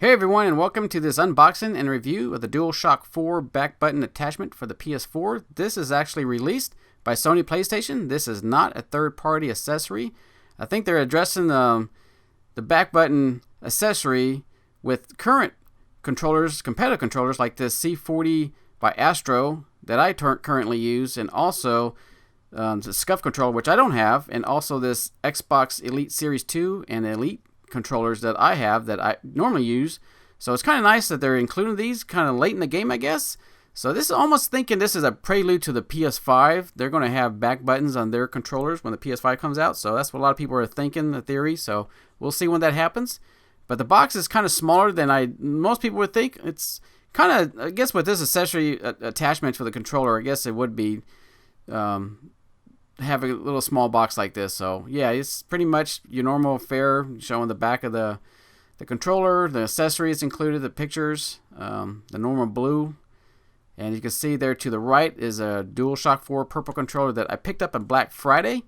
Hey everyone, and welcome to this unboxing and review of the DualShock 4 back button attachment for the PS4. This is actually released by Sony PlayStation. This is not a third-party accessory. I think they're addressing the back button accessory with current controllers, competitive controllers like this C40 by Astro that I currently use, and also the SCUF controller, which I don't have, and also this Xbox Elite Series 2 and Elite controllers that I have that I normally use. So it's kind of nice that they're including these kind of late in the game, I guess. So this is almost thinking this is a prelude to the PS5. They're going to have back buttons on their controllers when the PS5 comes out. So that's what a lot of people are thinking, the theory. So we'll see when that happens. But the box is kind of smaller than most people would think. It's kind of, I guess with this accessory attachment for the controller, I guess it would be have a little small box like this. So yeah, it's pretty much your normal fare, showing the back of the controller, the accessories included, the pictures, the normal blue, and you can see there to the right is a DualShock 4 purple controller that I picked up on Black Friday.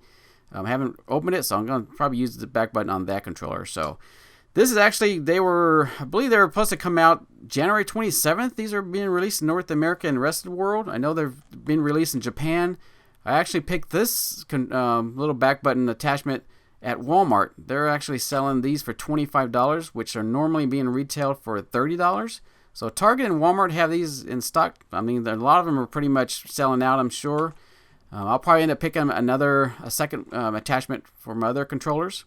I haven't opened it, so I'm going to probably use the back button on that controller. So this is actually, I believe they were supposed to come out January 27th. These are being released in North America and the rest of the world. I know they've been released in Japan. I actually picked this little back button attachment at Walmart. They're actually selling these for $25, which are normally being retailed for $30. So Target and Walmart have these in stock. I mean, a lot of them are pretty much selling out, I'm sure. I'll probably end up picking a second attachment for my other controllers.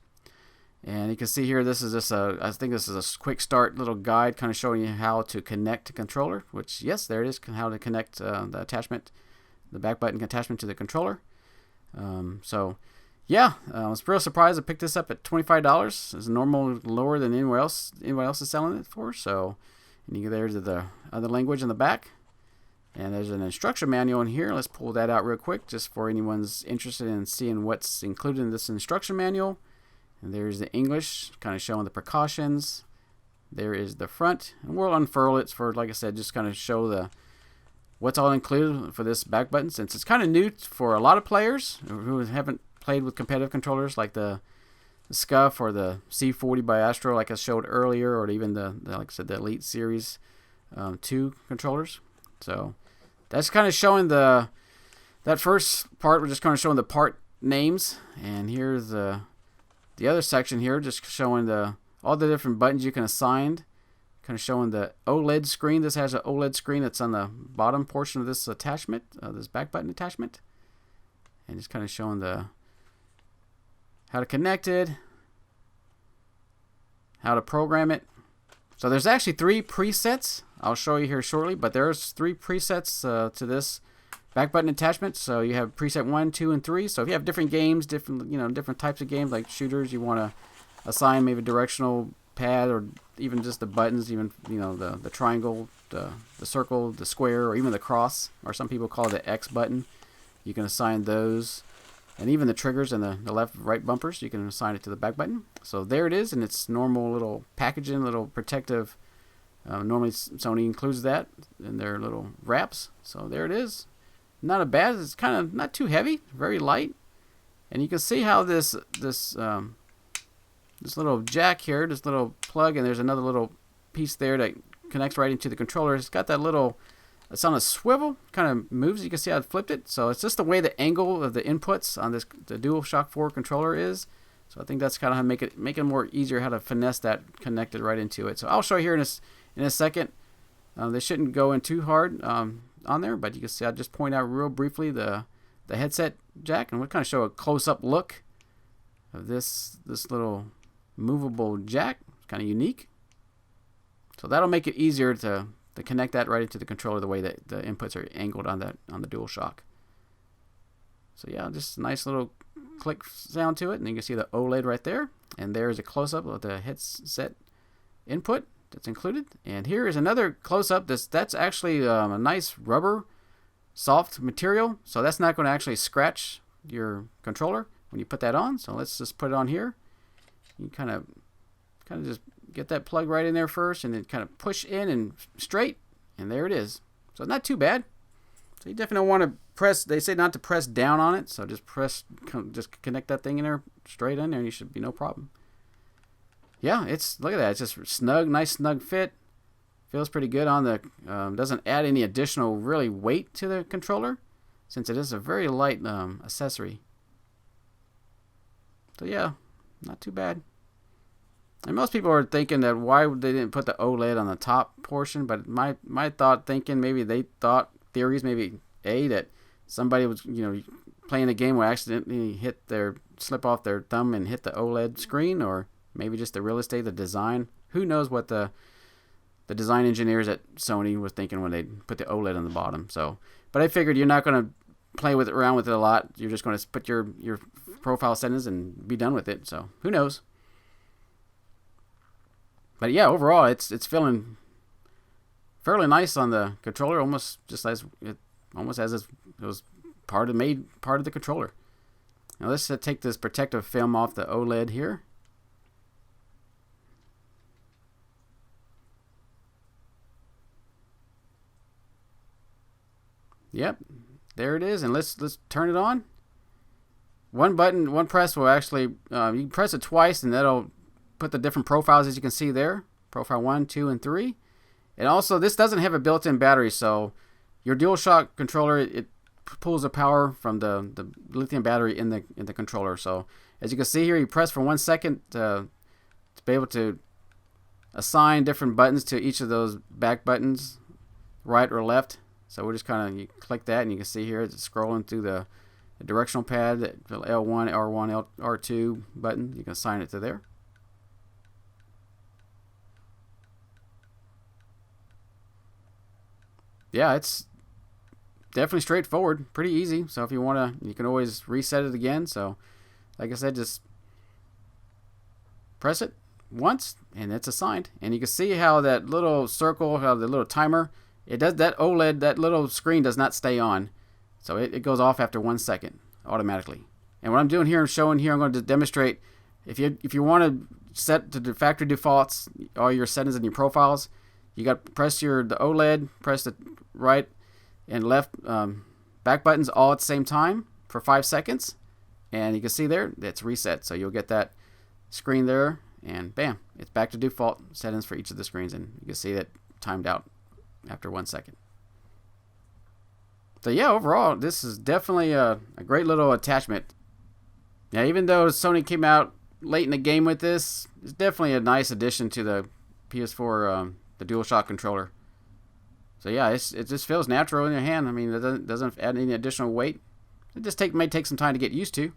And you can see here, this is just I think this is a quick start little guide kind of showing you how to connect a controller, which, yes, there it is, how to connect the attachment, the back button attachment to the controller. So yeah, I was real surprised I picked this up at $25. It's normal lower than anyone else is selling it for. So, and there's the other language in the back, and there's an instruction manual in here. Let's pull that out real quick just for anyone's interested in seeing what's included in this instruction manual. And there's the English, kind of showing the precautions. There is the front, and we'll unfurl it for, like I said, just kind of show what's all included for this back button, since it's kind of new for a lot of players who haven't played with competitive controllers like the SCUF or the C40 by Astro, like I showed earlier, or even like I said, the Elite Series 2 controllers. So that's kind of showing that first part. We're just kind of showing the part names, and here's the other section here, just showing all the different buttons you can assign. Kind of showing the OLED screen. This has an OLED screen that's on the bottom portion of this attachment, this back button attachment, and just kind of showing how to connect it, how to program it. So there's actually 3 presets. I'll show you here shortly, but there's 3 presets to this back button attachment. So you have preset 1, 2, and 3. So if you have different games, different types of games like shooters, you want to assign maybe directional pad, or even just the buttons, even the triangle, the circle, the square, or even the cross, or some people call it the X button. You can assign those, and even the triggers and the left right bumpers, you can assign it to the back button. So there it is in its normal little packaging, little protective. Normally Sony includes that in their little wraps. So there it is. Not a bad. It's kind of not too heavy, very light, and you can see how this little jack here, this little plug, and there's another little piece there that connects right into the controller. It's got that it's on a swivel, kind of moves. You can see how I flipped it. So it's just the way the angle of the inputs on the DualShock 4 controller is. So I think that's kind of how make it more easier how to finesse that connected right into it. So I'll show you here in a second. They shouldn't go in too hard on there, but you can see I'll just point out real briefly the headset jack, and we'll kind of show a close-up look of this little movable jack. It's kind of unique. So that'll make it easier to connect that right into the controller the way that the inputs are angled on the DualShock. So yeah, just a nice little click sound to it, and you can see the OLED right there, and there's a close-up of the headset input that's included. And here is another close-up. That's actually a nice rubber soft material, so that's not going to actually scratch your controller when you put that on. So let's just put it on here. You kind of just get that plug right in there first, and then kind of push in and straight, and there it is. So not too bad. So you definitely don't want to press. They say not to press down on it, so just connect that thing in there straight in there, and you should be no problem. yeah, look at that. It's just snug, nice snug fit. Feels pretty good on the, doesn't add any additional really weight to the controller, since it is a very light accessory. So yeah, not too bad. And most people are thinking that why they didn't put the OLED on the top portion, but my thought thinking, maybe they thought theories, maybe that somebody was, you know, playing a game where accidentally slip off their thumb and hit the OLED screen, or maybe just the real estate, the design. Who knows what the design engineers at Sony was thinking when they put the OLED on the bottom. So, but I figured you're not going to play around with it a lot. You're just going to put your profile settings and be done with it. So who knows? But yeah, overall, it's feeling fairly nice on the controller, almost as it was part of the controller. Now let's take this protective film off the OLED here. Yep, there it is, and let's turn it on. One press will actually, you can press it twice, and that'll put the different profiles, as you can see there. Profile 1, 2, and 3. And also, this doesn't have a built-in battery, so your DualShock controller, it pulls the power from the lithium battery in the controller. So as you can see here, you press for 1 second to be able to assign different buttons to each of those back buttons, right or left. So we're just you click that, and you can see here it's scrolling through the directional pad, the L1, R1, R2 button. You can assign it to there. Yeah, it's definitely straightforward, pretty easy. So if you want to, you can always reset it again. So like I said, just press it once and it's assigned. And you can see how that little circle, how the little timer, it does that OLED, that little screen does not stay on. So it goes off after 1 second automatically. And what I'm doing here, I'm going to demonstrate if you want to set to the factory defaults all your settings and your profiles, you got to press the OLED, press the right and left back buttons all at the same time for 5 seconds, and you can see there it's reset. So you'll get that screen there, and bam, it's back to default settings for each of the screens, and you can see that timed out after 1 second. So yeah, overall, this is definitely a great little attachment. Now, even though Sony came out late in the game with this, it's definitely a nice addition to the PS4, the DualShock controller. So yeah, it just feels natural in your hand. I mean, it doesn't add any additional weight. It just may take some time to get used to.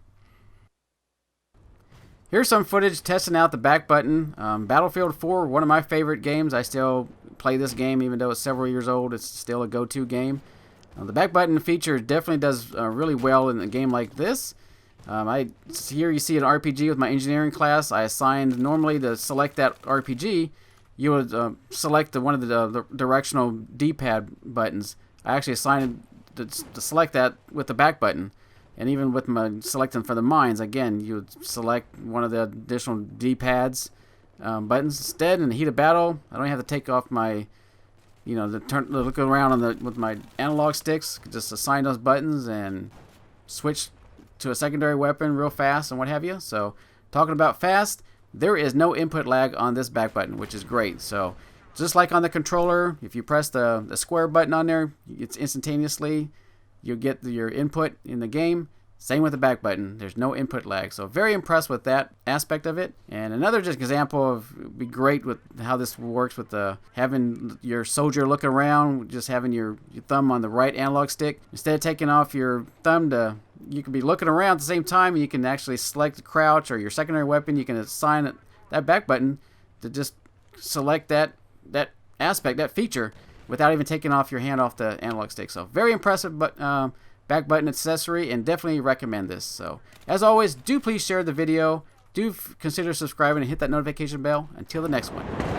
Here's some footage testing out the back button. Battlefield 4, one of my favorite games. I still play this game even though it's several years old. It's still a go-to game. The back button feature definitely does really well in a game like this. Here you see an RPG with my engineering class. I assigned normally to select that RPG, you would select one of the directional D-pad buttons. I actually assigned to select that with the back button. And even with my selecting for the mines, again, you would select one of the additional D-pads buttons instead. In the heat of battle, I don't have to take off my, look around with my analog sticks. Just assign those buttons and switch to a secondary weapon real fast and what have you. So, talking about fast, there is no input lag on this back button, which is great. So, just like on the controller, if you press the square button on there, it's instantaneously. You'll get your input in the game. Same with the back button. There's no input lag. So very impressed with that aspect of it. And another just example of it'd be great with how this works with having your soldier look around, just having your thumb on the right analog stick. Instead of taking off your thumb you can be looking around at the same time. You can actually select the crouch or your secondary weapon. You can assign that back button to just select that aspect, that feature, without even taking off your hand off the analog stick. So very impressive back button accessory, and definitely recommend this. So as always, do please share the video. Do consider subscribing and hit that notification bell. Until the next one.